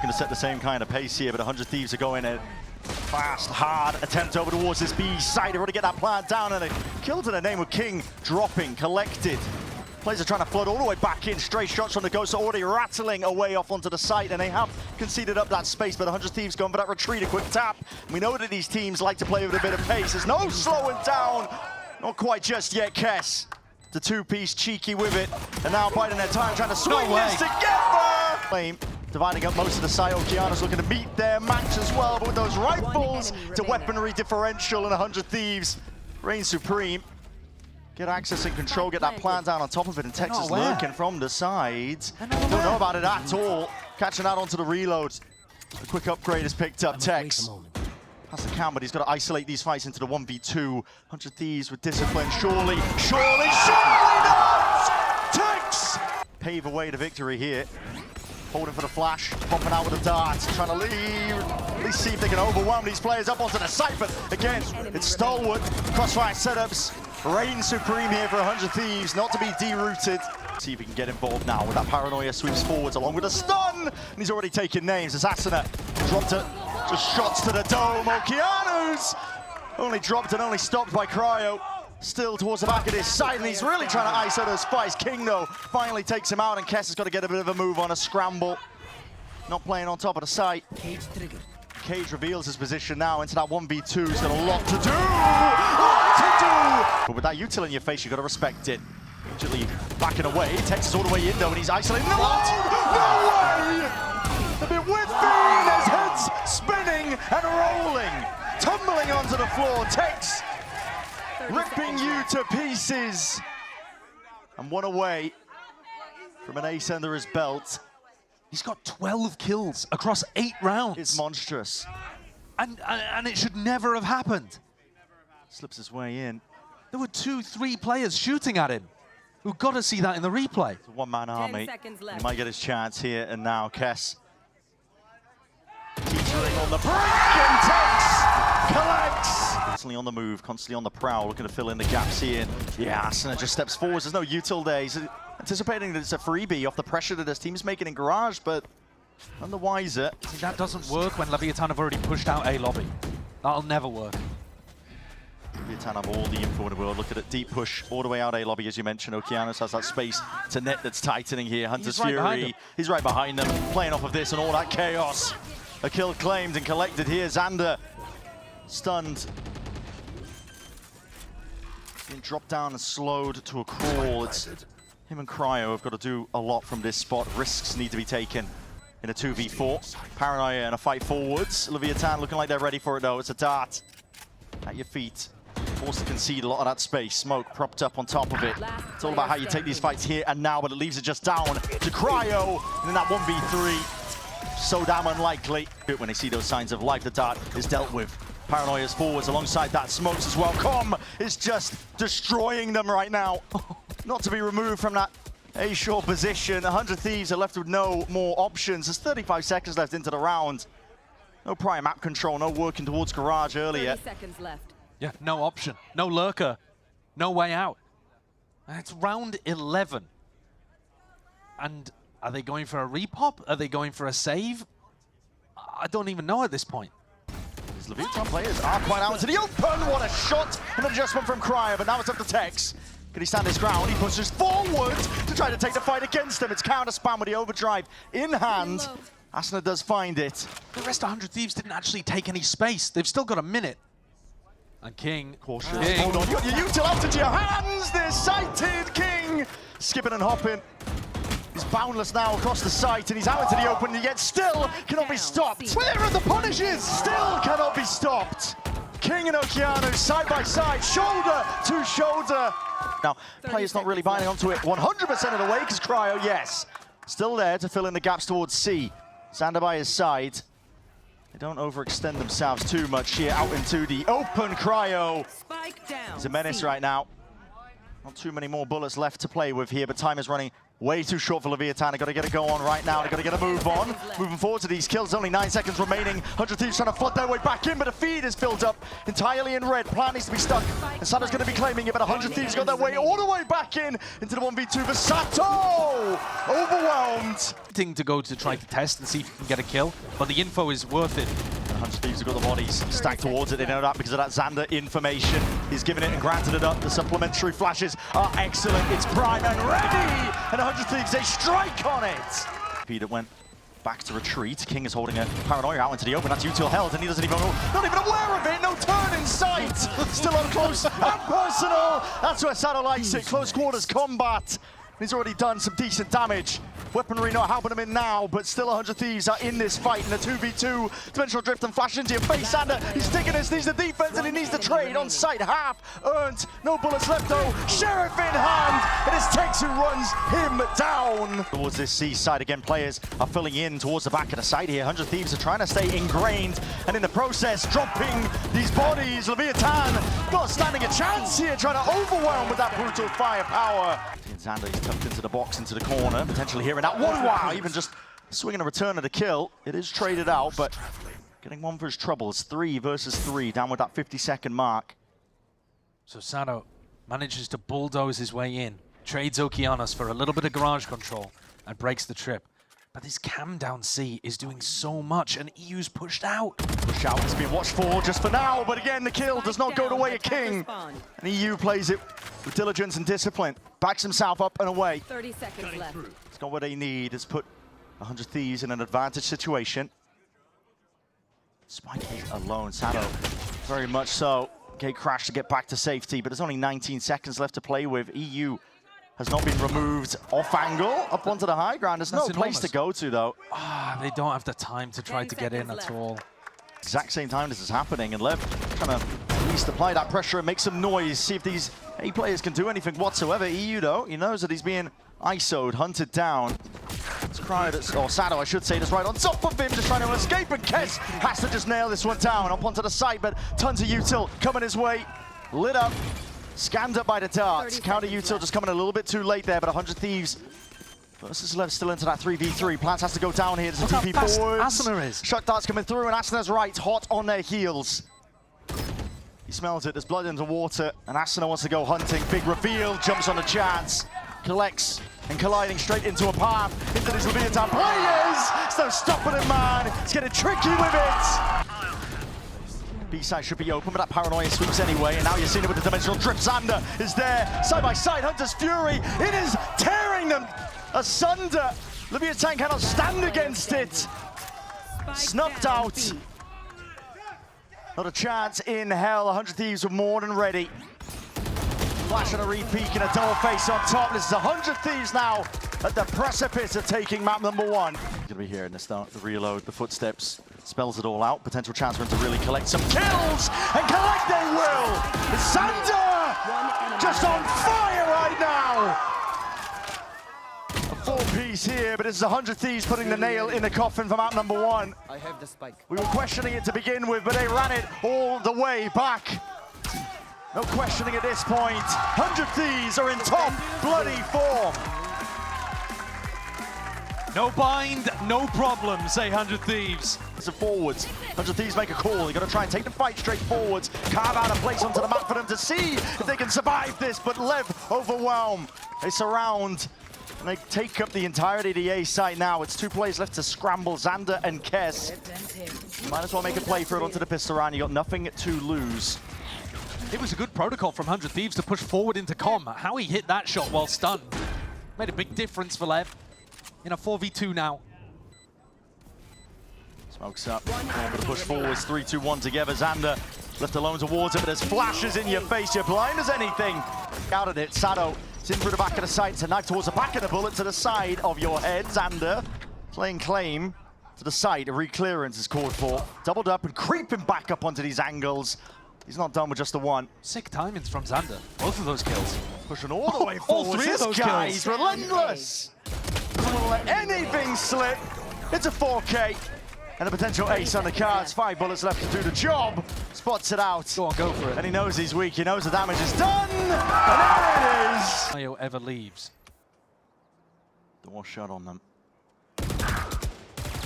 looking to set the same kind of pace here, but 100 Thieves are going at fast, hard attempt over towards this B side. They want to get that plant down, and a kill to the name of King dropping, collected. Players are trying to flood all the way back in. Stray shots from the Ghost are already rattling away off onto the site, and they have conceded up that space, but 100 Thieves going for that retreat, a quick tap. We know that these teams like to play with a bit of pace. There's no slowing down. Not quite just yet, Kess. The two-piece cheeky with it, and now biding their time, trying to swing this together. Flame dividing up most of the site. Okeanos looking to meet their match as well, but with those rifles to weaponry differential, and 100 Thieves reign supreme. Get access and control, get that plant down on top of it, and Texas lurking from the sides. Don't know about it at all. Catching out onto the reloads. A quick upgrade is picked up. Tex has the count, but he's got to isolate these fights into the 1v2. 100 Thieves with discipline. Surely not! Tex! Pave away to victory here. Holding for the flash, popping out with a dart, trying to leave. At least see if they can overwhelm these players up onto the site, but again, it's stalwart. Crossfire setups. Reign supreme here for 100 Thieves, not to be derooted. See if he can get involved now with that paranoia, sweeps forwards along with a stun, and he's already taken names. Assassina dropped it, just shots to the dome. Okeanos only dropped and only stopped by Cryo. Still towards the back of this side, and he's really trying to ISO those fights. King, though, finally takes him out, and Kess has got to get a bit of a move on a scramble. Not playing on top of the site. Cage trigger. Cage reveals his position now into that 1v2. He's got a lot to do! Lot to do! But with that util in your face, you've got to respect it. Immediately backing away. Texas all the way in, though, and he's isolated. No! No way! A bit whiffy! His head's spinning and rolling. Tumbling onto the floor. Tex ripping you to pieces. And one away from an ace under his belt. He's got 12 kills across 8 rounds. It's monstrous. And it should never have happened. Slips his way in. There were 2-3 players shooting at him. We've got to see that in the replay. It's a one-man army. He might get his chance here and now. Kess teetering on the brink, and Tex collects. Constantly on the move, constantly on the prowl, looking to fill in the gaps here. Yeah, Asuna just steps forwards. There's no util there. He's anticipating that it's a freebie off the pressure that his team's making in Garage, but none the wiser. See, that doesn't work when Leviatán have already pushed out A lobby. That'll never work. Leviatán have all the info in the world. Look at it, deep push all the way out A lobby, as you mentioned. Okeanos has that space to net that's tightening here. Hunter's Fury, he's right behind them, playing off of this and all that chaos. A kill claimed and collected here. Xander stunned. Being dropped down and slowed to a crawl. It's him and Cryo have got to do a lot from this spot. Risks need to be taken in a 2v4. Paranoia and a fight forwards. Leviatán looking like they're ready for it, though. It's a dart at your feet. Forced to concede a lot of that space. Smoke propped up on top of it. It's all about how you take these fights here and now, but it leaves it just down to Cryo. And then that 1v3, so damn unlikely. When they see those signs of life, the dart is dealt with. Paranoia's forwards alongside that. Smokes as well. Com is just destroying them right now. Not to be removed from that A-shore position. 100 Thieves are left with no more options. There's 35 seconds left into the round. No prior map control, no working towards Garage earlier. 30 seconds left. Yeah, no option, no lurker, no way out. And it's round 11. And are they going for a repop? Are they going for a save? I don't even know at this point. These Leviatán players are quite out into the open. What a shot and an adjustment from Cryo, but now it's up to Tex. Can he stand his ground? He pushes forward to try to take the fight against him. It's counter spam with the overdrive in hand. Asuna does find it. The rest of 100 Thieves didn't actually take any space. They've still got a minute. And King, cautious. Hold on, you got your util out into your hands. There's sighted King. Skipping and hopping. He's boundless now across the site, and he's out into the open, and yet still cannot be stopped. Where are the punishes? Still cannot be stopped. King and Okeanos side by side, shoulder to shoulder. Now, players not really binding onto it 100% of the way, because Cryo, yes, still there to fill in the gaps towards C. Xander by his side. They don't overextend themselves too much here out into the open. Cryo. He's a menace right now. Not too many more bullets left to play with here, but time is running way too short for Leviatán. They've got to get a go on right now. They've got to get a move on. Moving forward to these kills. Only 9 seconds remaining. 100 Thieves trying to flood their way back in, but the feed is filled up entirely in red. Plan needs to be stuck, and Sato's going to be claiming it, but 100 Thieves got their way all the way back in into the 1v2 for Sato! Overwhelmed! Thing to go to try to test and see if you can get a kill, but the info is worth it. 100 Thieves have got the bodies stacked towards it. They know that because of that Xander information. He's given it and granted it up. The supplementary flashes are excellent. It's prime and ready! And 100 Thieves, they strike on it! Peter went back to retreat. King is holding a paranoia out into the open. That's util held, and he doesn't even know, not even aware of it. No turn in sight. Still up close and personal. That's where Sato likes it. Close quarters combat. He's already done some decent damage. Weaponry not helping him in now, but still 100 Thieves are in this fight in a 2v2. Dimensional drift and flash into your face. Sander, he's taking this, needs the defense and he needs the trade. On site, half earned. No bullets left though. Sheriff in hand. It is Tex who runs him down. Towards this C side again, players are filling in towards the back of the side here. 100 Thieves are trying to stay ingrained and in the process dropping these bodies. Leviatán not standing a chance here, trying to overwhelm with that brutal firepower. Xander, he's tucked into the box, into the corner, potentially hearing that one. Wow, even just swinging a return of the kill. It is traded out, but getting one for his troubles. 3 versus 3, down with that 50-second mark. So Sato manages to bulldoze his way in, trades Okeanos for a little bit of garage control, and breaks the trip. But this cam down C is doing so much, and EU's pushed out. Push out has been watched for just for now, but again, the kill does not go the way of King. And EU plays it with diligence and discipline. Backs himself up and away. 30 seconds left. It's got what they need. It's put 100 Thieves in an advantage situation. Spike is alone. Sato, very much so. Gate crash to get back to safety, but there's only 19 seconds left to play with. EU has not been removed off angle, up onto the high ground. There's no place to go to, though. They don't have the time to try to get in at all. Exact same time this is happening, and Lev trying to at least apply that pressure and make some noise, see if these A players can do anything whatsoever. EU, though, he knows that he's being ISO'd, hunted down. It's Cryo, or Sato, I should say, that's right on top of him, just trying to escape, and Kes has to just nail this one down, up onto the side, but tons of util coming his way. Lit up, scanned up by the darts. Counter util just coming a little bit too late there, but 100 Thieves versus Lev still into that 3v3. Plants has to go down here. There's a 2p forwards. Asuna is. Shot darts coming through, and Asuna's right, hot on their heels. He smells it. There's blood in the water, and Asuna wants to go hunting. Big reveal, jumps on the chance, collects, and colliding straight into a path into these Leviatán players. It's no stopping him, man. It's getting tricky with it. B-side should be open, but that paranoia sweeps anyway, and now you're seeing it with the dimensional drift. Xander is there, side by side. Hunter's Fury, it is tearing them asunder. Leviatán cannot stand against it. Snuffed out. Not a chance in hell. 100 Thieves were more than ready. Flash and a re-peek and a double face on top. This is 100 Thieves now at the precipice of taking map number 1. Gonna be here in the start, the reload, the footsteps. Spells it all out. Potential chance for him to really collect some kills, and collect they will! Xander just on fire right now! A 4-piece here, but this is 100 Thieves putting the nail in the coffin for map number 1. I have the spike. We were questioning it to begin with, but they ran it all the way back. No questioning at this point. 100 Thieves are in top bloody form. No bind, no problem, say 100 Thieves. It's a forwards. 100 Thieves make a call. They're going to try and take the fight straight forwards. Carve out a place onto the map for them to see if they can survive this, but Lev overwhelm. They surround, and they take up the entirety of the A site now. It's 2 players left to scramble, Xander and Kes. Might as well make a play for it onto the pistol round. You got nothing to lose. It was a good protocol from 100 Thieves to push forward into Com. How he hit that shot while stunned made a big difference for Lev. In a 4v2 now. Smokes up. Going to push forwards. 3-2-1 together. Xander left alone towards it, but there's flashes in your face. You're blind as anything. Out of it. Sato is in through the back of the sight. It's a knife towards the back of the bullet to the side of your head. Xander playing claim to the side. A re-clearance is called for. Doubled up and creeping back up onto these angles. He's not done with just the one. Sick timings from Xander. Both of those kills. Pushing all the way forward. All 3 of those guy's kills. Relentless. Doesn't want to let anything slip. It's a 4K. and a potential ace on the cards. 5 bullets left to do the job. Spots it out. Go on, go for it. And he knows he's weak. He knows the damage is done. And there it is. Mayo ever leaves. The one shot on them.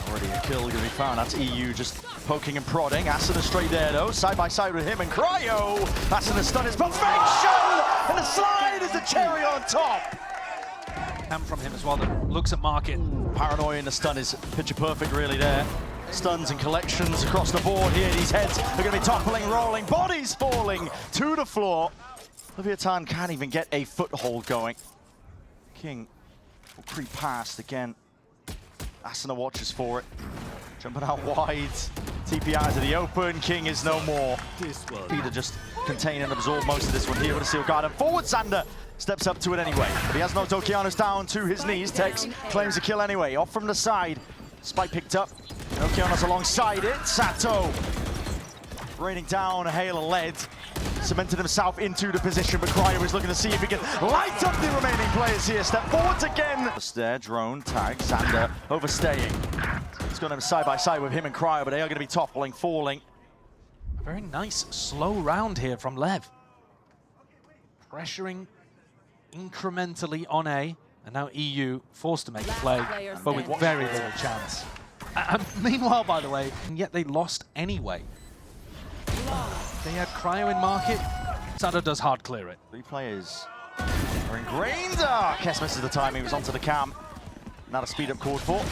Already a kill gonna be found. That's EU just poking and prodding. Asuna straight there though. Side by side with him and Cryo. Asuna stun is perfection! And the slide is the cherry on top. And from him as well that looks at market. Paranoia in the stun is picture perfect really there. Stuns and collections across the board here. These heads are going to be toppling, rolling, bodies falling to the floor. Leviatán can't even get a foothold going. King will creep past again. Asuna watches for it. Jumping out wide. TPI to the open. King is no more. Peter just contain and absorb most of this one here with a seal guard. And forward Sander steps up to it anyway. But he has knocked Okeanos down to his knees. Tex claims a kill anyway. Off from the side. Spike picked up. Okeanos alongside it. Sato raining down a hail of lead. Cemented himself into the position, but Cryo is looking to see if he can light up the remaining players here. Step forwards again. There, drone, tag, Sander overstaying. It's going to be side by side with him and Cryo, but they are going to be toppling, falling. A very nice slow round here from Lev. Pressuring incrementally on A, and now EU forced to make a play, but with very little chance. And meanwhile, by the way, and yet they lost anyway. They had Cryo in market. Sato does hard clear it. 3 players are ingrained. Kess misses the timing. He was onto the cam. Now the speed up called for.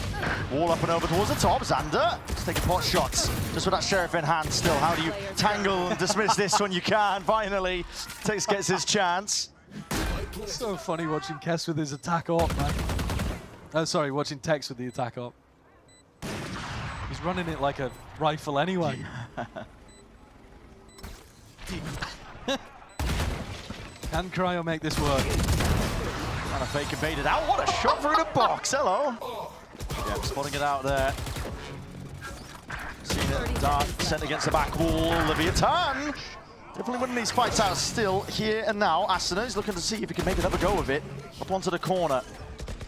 Wall up and over towards the top. Xander is taking pot shots. Just with that sheriff in hand still. How do you tangle and dismiss this when you can? Finally, Tex gets his chance. So funny watching Kess with his attack op, man. Oh, sorry, watching Tex with the attack op. He's running it like a rifle anyway. Can Cryo make this work? Trying to fake and bait it out. What a shot through the box. Hello. Yeah, spotting it out there. Seen it dart sent against the back wall. Leviatán definitely winning these fights out still here and now. Asuna is looking to see if he can make another go of it. Up onto the corner.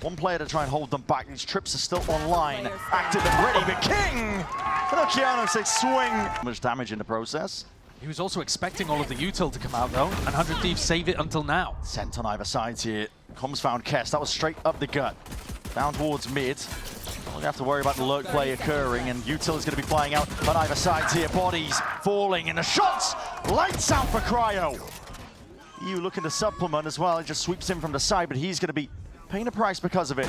One player to try and hold them back. These trips are still online. Active and ready, but King! And Okeanos takes swing. Much damage in the process. He was also expecting all of the util to come out though, and 100 Thieves save it until now. Sent on either side here. Comms found Kess. That was straight up the gut. Down towards mid. Don't have to worry about the lurk play occurring, and util is going to be flying out on either side here. Bodies falling, and the shots lights out for Cryo. EU looking to supplement as well. It just sweeps in from the side, but he's going to be paying a price because of it.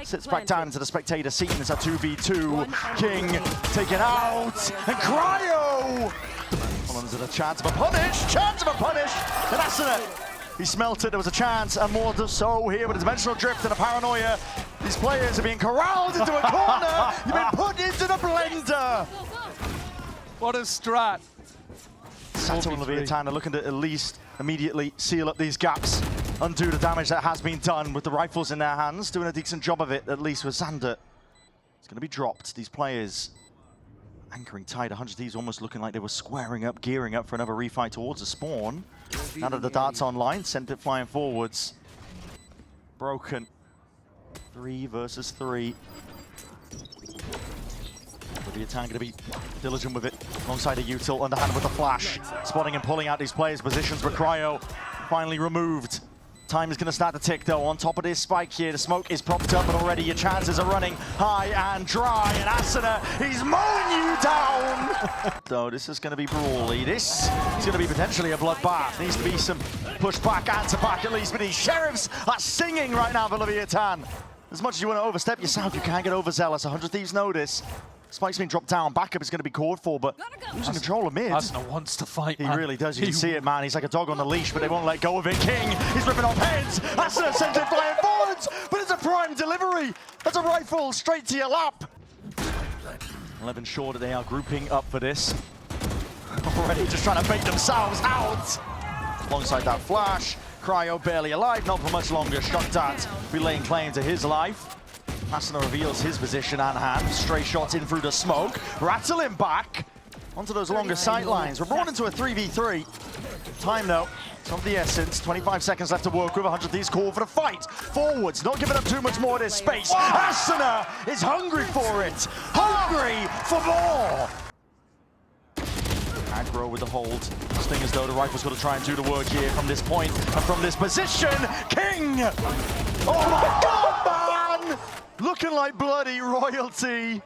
Sits back down into the spectator seat, and it's a 2v2. King taken out, and Cryo! Collins at a chance of a punish, and Asuna! He smelt it, there was a chance, and more so here with a dimensional drift and a paranoia. These players are being corralled into a corner! You've been put into the blender! What a strat! Sato and Leviatán are looking to at least immediately seal up these gaps, undo the damage that has been done with the rifles in their hands, doing a decent job of it, at least with Xander. It's going to be dropped. These players anchoring tight. 100 Thieves almost looking like they were squaring up, gearing up for another refight towards the spawn. Now that the dart's online, sent it flying forwards. Broken. 3 versus 3. Leviatán going to be diligent with it, alongside a util, underhand with the flash. Spotting and pulling out these players' positions, but Cryo finally removed. Time is going to start to tick though. On top of this spike here, the smoke is propped up, and already your chances are running high and dry. And Asuna, he's mowing you down! So this is going to be brawly. This is going to be potentially a bloodbath. Needs to be some push back, answer back at least, but these sheriffs are singing right now for Leviatán. As much as you want to overstep yourself, you can't get overzealous. 100 Thieves know this. Spike's been dropped down, backup is going to be called for, but losing control of mid. Asuna wants to fight, man. He really does, you can see it, man. He's like a dog on the leash, but they won't let go of it. King, he's ripping off heads. Asuna sends it flying forwards, but it's a prime delivery. That's a rifle straight to your lap. 11 short, they are grouping up for this. Already just trying to bait themselves out. Alongside that flash, Cryo barely alive, not for much longer. Shot dart be laying claim to his life. Asuna reveals his position and hand. Stray shots in through the smoke. Rattle him back onto those longer sight lines. We're brought into a 3v3. Time though. It's of the essence. 25 seconds left to work with. 100 Thieves call for the fight. Forwards, not giving up too much more of this space. Asuna is hungry for it. Hungry for more. Aggro with the hold. Stingers though, the rifle's got to try and do the work here from this point and from this position. King! Oh my God, man! Looking like bloody royalty.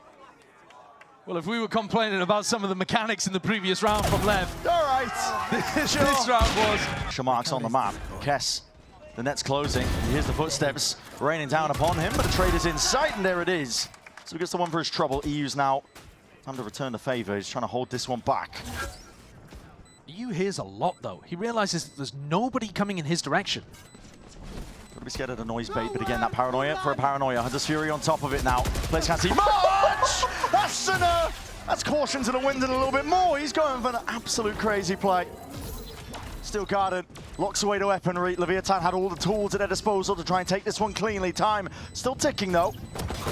Well, if we were complaining about some of the mechanics in the previous round from Lev, All right. this round was. Marks on the map. Kess, the net's closing. Here's the footsteps raining down upon him, but the trade is in sight, and there it is. So he gets the one for his trouble. EU's now time to return the favor. He's trying to hold this one back. EU hears a lot, though. He realizes that there's nobody coming in his direction. Gotta be scared of the noise bait, but again, that paranoia for a paranoia. Hunter's Fury on top of it now. Players can't see much! That's caution to the wind and a little bit more. He's going for an absolute crazy play. Still guarded, locks away the weaponry. Leviatán had all the tools at their disposal to try and take this one cleanly. Time still ticking though.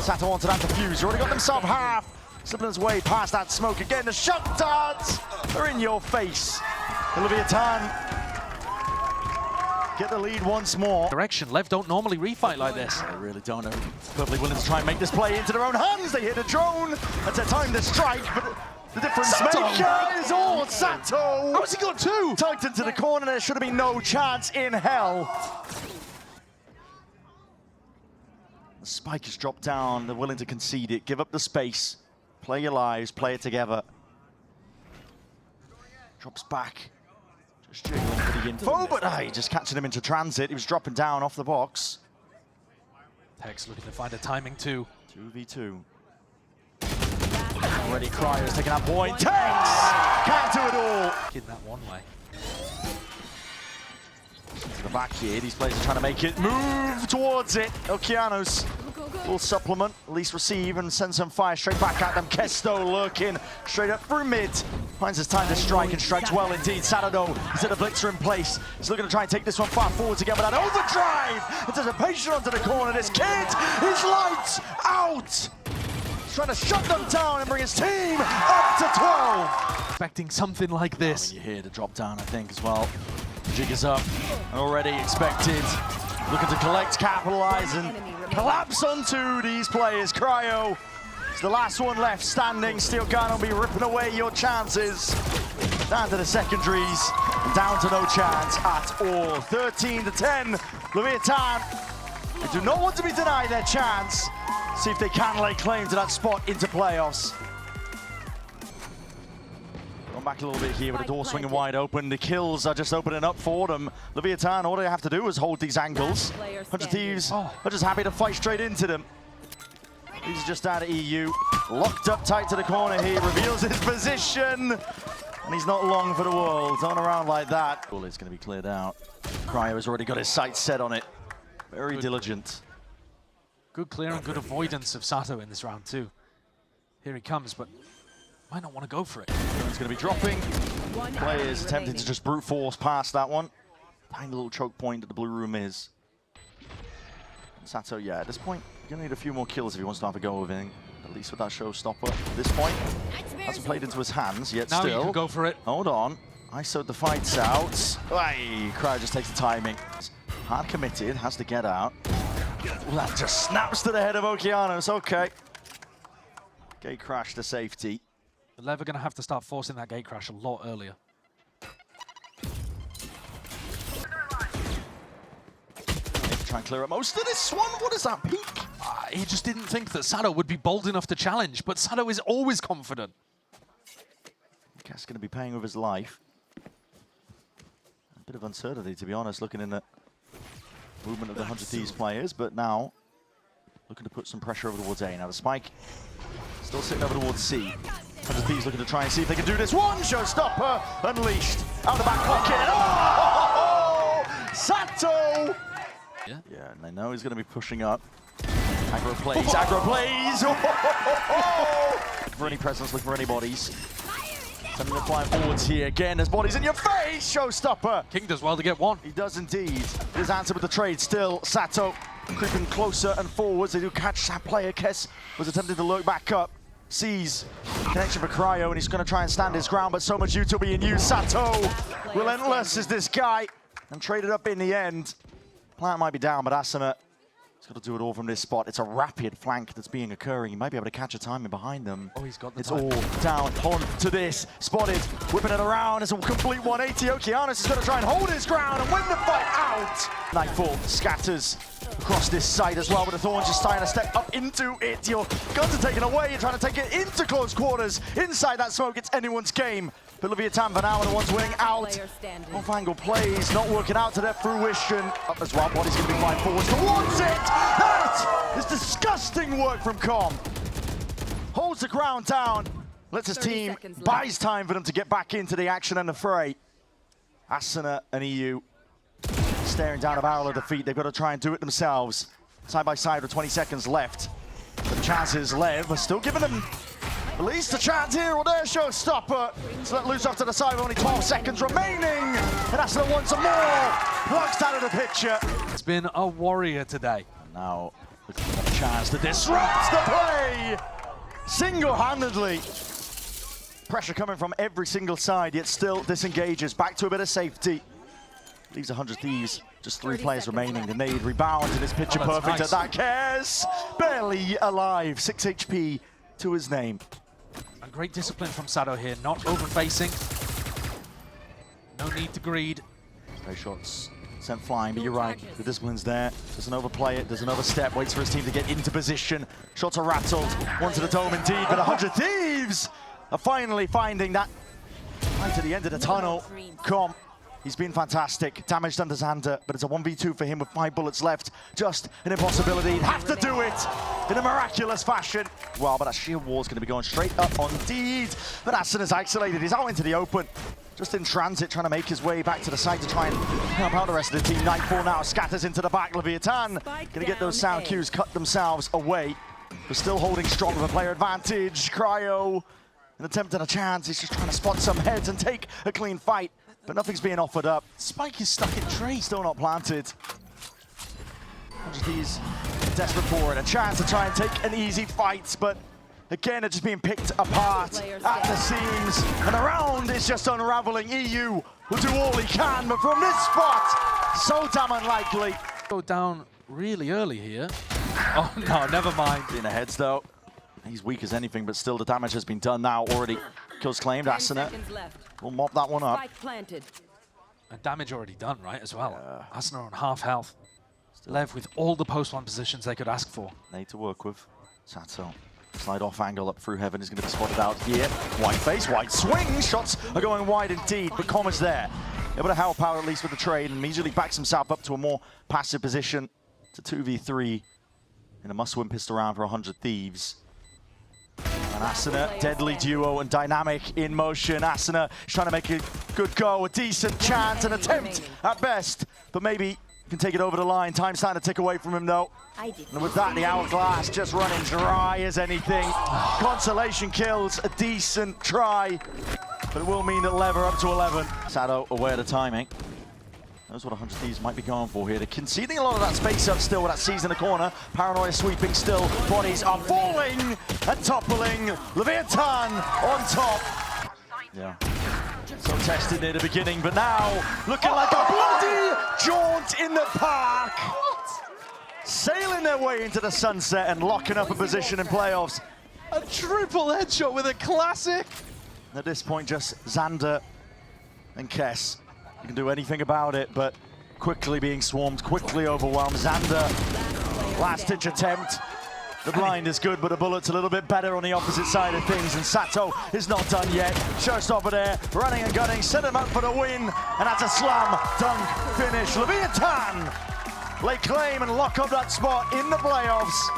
Sato onto that defuse. Already got themselves half. Slipping his way past that smoke again. The shot darts are in your face. And Leviatán get the lead once more. Direction. Lev don't normally refight like this. They really don't know. Perfectly willing to try and make this play into their own hands. They hit a drone. That's a time to strike, but the difference maker is all Sato. How has he got two? Tugged into the corner. There should have been no chance in hell. The spike has dropped down. They're willing to concede it. Give up the space. Play your lives. Play it together. Drops back. Just jiggling for the info, but he's just catching him into transit. He was dropping down off the box. Tex looking to find a timing too. 2v2. Already Cryo's taking that point. Tex! Can't do it all. In that one way. To the back here, these players are trying to make it move towards it. Okeanos will supplement, at least receive, and send some fire straight back at them. Kesto lurking straight up through mid. Finds his time to strike and strikes well indeed. Saturday is at a blitzer in place. He's looking to try and take this one far forward again, but that overdrive! Anticipation onto the corner. This kid is lights out! He's trying to shut them down and bring his team up to 12. Expecting something like this. You hear the drop down, I think, as well. Jig is up, already expected. Looking to collect, capitalize, and collapse onto these players. Cryo is the last one left standing. Steel Gun will be ripping away your chances. Down to the secondaries, and down to no chance at all. 13-10, Leviatán. They do not want to be denied their chance. See if they can lay claim to that spot into playoffs. Back a little bit here with the door swinging wide open. The kills are just opening up for them. Leviatán, all they have to do is hold these angles. 100 Thieves are just happy to fight straight into them. He's just out of EU. Locked up tight to the corner here. Reveals his position. And he's not long for the world. On around like that. Well, it's going to be cleared out. Cryo has already got his sights set on it. Very diligent. Good clear and good avoidance of Sato in this round too. Here he comes, but might not want to go for it. He's going to be dropping. Players attempting to just brute force past that one. Tiny little choke point that the blue room is. Sato, yeah, at this point, you're going to need a few more kills if he wants to have a go with anything. At least with that showstopper. At this point, hasn't played into his hands yet. Now still. You can go for it. Hold on. ISO'd the fights out. Hey, Cryo just takes the timing. Hard committed, has to get out. That just snaps to the head of Okeanos. Okay. Gate crash to safety. The Lev are going to have to start forcing that gate crash a lot earlier. Try and clear up most of this one. What is that peak? He just didn't think that Sato would be bold enough to challenge, but Sato is always confident. Cat's going to be paying with his life. A bit of uncertainty, to be honest, looking in the movement of the 100 Thieves players, but now looking to put some pressure over towards A. Now the spike still sitting over towards C. 100 Thieves looking to try and see if they can do this. One showstopper unleashed out the back pocket. Oh! Sato! Yeah, and they know he's going to be pushing up. Aggro plays, aggro plays. Looking for any presence, looking for any bodies. Sending the flying forwards here again. There's bodies in your face, showstopper. King does well to get one. He does indeed. His answer with the trade still. Sato creeping closer and forwards. They do catch that player. Kess was attempting to lurk back up. Sees connection for Cryo, and he's going to try and stand his ground, but so much utility being used. Sato, relentless is this guy. and traded up in the end. Plant might be down, but Asuna has got to do it all from this spot. It's a rapid flank that's being occurring. He might be able to catch a timing behind them. Oh, he's got the It's time. all down on to this. Spotted, whipping it around. It's a complete 180. Okeanos is going to try and hold his ground and win the fight out. Nightfall scatters across this side as well, but the Thorns just starting to step up into it. Your guns are taken away. You're trying to take it into close quarters. Inside that smoke, it's anyone's game. But Leviatán for now are the ones winning out. Off-angle plays, not working out to their fruition. Up as well, Body's going to be flying forwards towards it. That is disgusting work from Com. Holds the ground down, lets his team, buys time for them to get back into the action and the fray. Asuna and EU staring down a barrel of defeat. They've got to try and do it themselves. Side by side with 20 seconds left. But the chances, Lev are still giving them at least a chance here or there. Showstopper. It's let loose off to the side with only 12 seconds remaining. And Asuna wants some more. Plucked out of the picture. It's been a warrior today. And now looking for a chance to disrupt the play. Single-handedly. Pressure coming from every single side, yet still disengages. Back to a bit of safety. Leaves 100 Thieves, just 3 players remaining. The nade rebounds and is picture perfect nice. at that. Cares, barely alive. 6 HP to his name. And great discipline from Sado here, not over-facing. No need to greed. No shots sent flying, but you're right. The discipline's there. Doesn't overplay it, doesn't overstep. Waits for his team to get into position. Shots are rattled. One to the dome indeed, but 100 Thieves are finally finding that right to the end of the tunnel. Com. He's been fantastic. Damaged under Xander, but it's a 1v2 for him with 5 bullets left. Just an impossibility. He'd have to do it in a miraculous fashion. Well, but that sheer wall's going to be going straight up on Deed. But Asuna's isolated. He's out into the open. Just in transit, trying to make his way back to the side to try and help out the rest of the team. Nightfall now scatters into the back. Leviatán going to get those sound cues cut themselves away. But still holding strong with a player advantage. Cryo, an attempt at a chance. He's just trying to spot some heads and take a clean fight. But nothing's being offered up. Spike is stuck in tree. Still not planted. He's desperate for it. A chance to try and take an easy fight, but again, it's just being picked apart at the seams. And the round is just unraveling. EU will do all he can, but from this spot, so damn unlikely. Go down really early here. Oh no, never mind. In the heads though. He's weak as anything, but still the damage has been done now already. Kills claimed. Asuna will mop that one up. And damage already done, right, as well. Asuna on half health. Lev with all the post-1 positions they could ask for. Need to work with. Sato. Slide off angle up through heaven is going to be spotted out here. White face, white swing. Shots are going wide indeed, but Com is there. Able to help out at least with the trade and immediately backs himself up to a more passive position. It's a 2v3 in a must-win pistol round for 100 Thieves. And Asuna, deadly duo and dynamic in motion. Asuna is trying to make a good go, a decent chance, an attempt at best, but maybe he can take it over the line. Time's starting to tick away from him though. And with that, the hourglass just running dry as anything. Consolation kills, a decent try, but it will mean that Lev are up to 11. Sado aware of the timing. Knows what 100 Thieves might be going for here. They're conceding a lot of that space up still with that C's in the corner. Paranoia sweeping still. Bodies are falling and toppling. Leviatán on top. Yeah. So tested near the beginning, but now looking like a bloody jaunt in the park. Sailing their way into the sunset and locking up a position in playoffs. A triple headshot with a classic. At this point, just Xander and Kess. You can do anything about it, but quickly being swarmed, quickly overwhelmed. Xander, last-ditch attempt. The blind is good, but the bullet's a little bit better on the opposite side of things, and Sato is not done yet. Showstopper there, running and gunning, set him up for the win, and that's a slam dunk finish. Leviatán lay claim and lock up that spot in the playoffs.